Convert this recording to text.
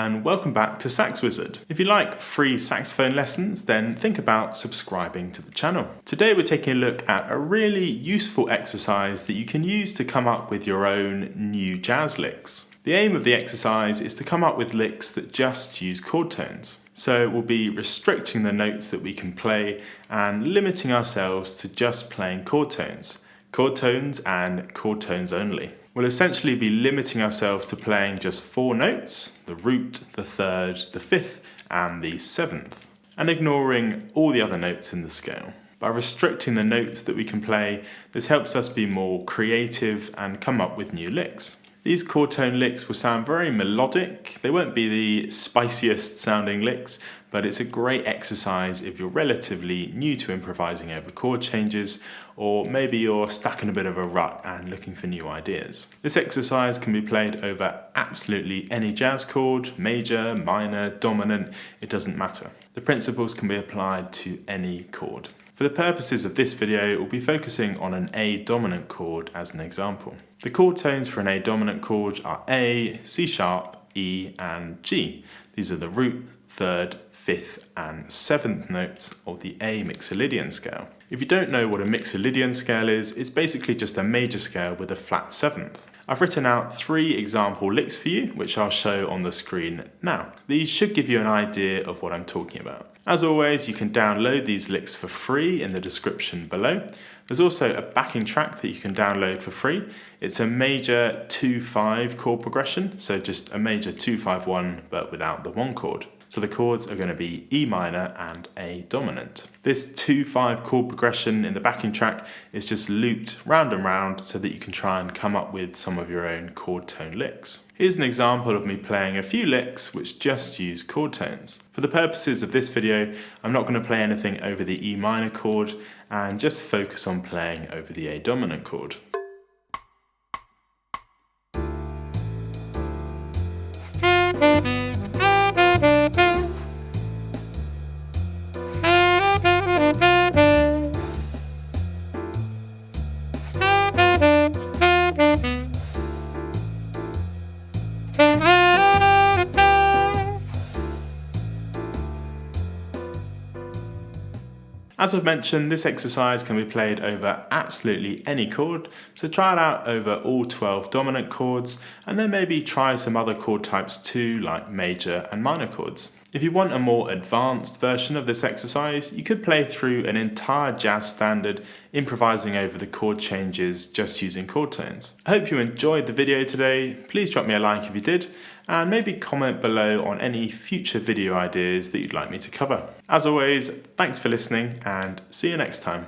and welcome back to Sax Wizard. If you like free saxophone lessons, then think about subscribing to the channel. Today we're taking a look at a really useful exercise that you can use to come up with your own new jazz licks. The aim of the exercise is to come up with licks that just use chord tones. So we'll be restricting the notes that we can play and limiting ourselves to just playing chord tones and chord tones only. We'll essentially be limiting ourselves to playing just 4 notes, the root, the third, the fifth and the seventh, and ignoring all the other notes in the scale. By restricting the notes that we can play, this helps us be more creative and come up with new licks. These chord tone licks will sound very melodic. They won't be the spiciest sounding licks, but it's a great exercise if you're relatively new to improvising over chord changes, or maybe you're stuck in a bit of a rut and looking for new ideas. This exercise can be played over absolutely any jazz chord, major, minor, dominant, it doesn't matter. The principles can be applied to any chord. For the purposes of this video, we'll be focusing on an A dominant chord as an example. The chord tones for an A dominant chord are A, C sharp, E and G. These are the root, third, fifth and seventh notes of the A Mixolydian scale. If you don't know what a Mixolydian scale is, it's basically just a major scale with a flat seventh. I've written out 3 example licks for you, which I'll show on the screen now. These should give you an idea of what I'm talking about. As always, you can download these licks for free in the description below. There's also a backing track that you can download for free. It's a major 2-5 chord progression, so just a major 2-5-1 but without the 1 chord. So the chords are going to be E minor and A dominant. This 2-5 chord progression in the backing track is just looped round and round so that you can try and come up with some of your own chord tone licks. Here's an example of me playing a few licks which just use chord tones. For the purposes of this video, I'm not going to play anything over the E minor chord and just focus on playing over the A dominant chord. As I've mentioned, this exercise can be played over absolutely any chord, so try it out over all 12 dominant chords, and then maybe try some other chord types too, like major and minor chords. If you want a more advanced version of this exercise, you could play through an entire jazz standard, improvising over the chord changes just using chord tones. I hope you enjoyed the video today. Please drop me a like if you did, and maybe comment below on any future video ideas that you'd like me to cover. As always, thanks for listening and see you next time.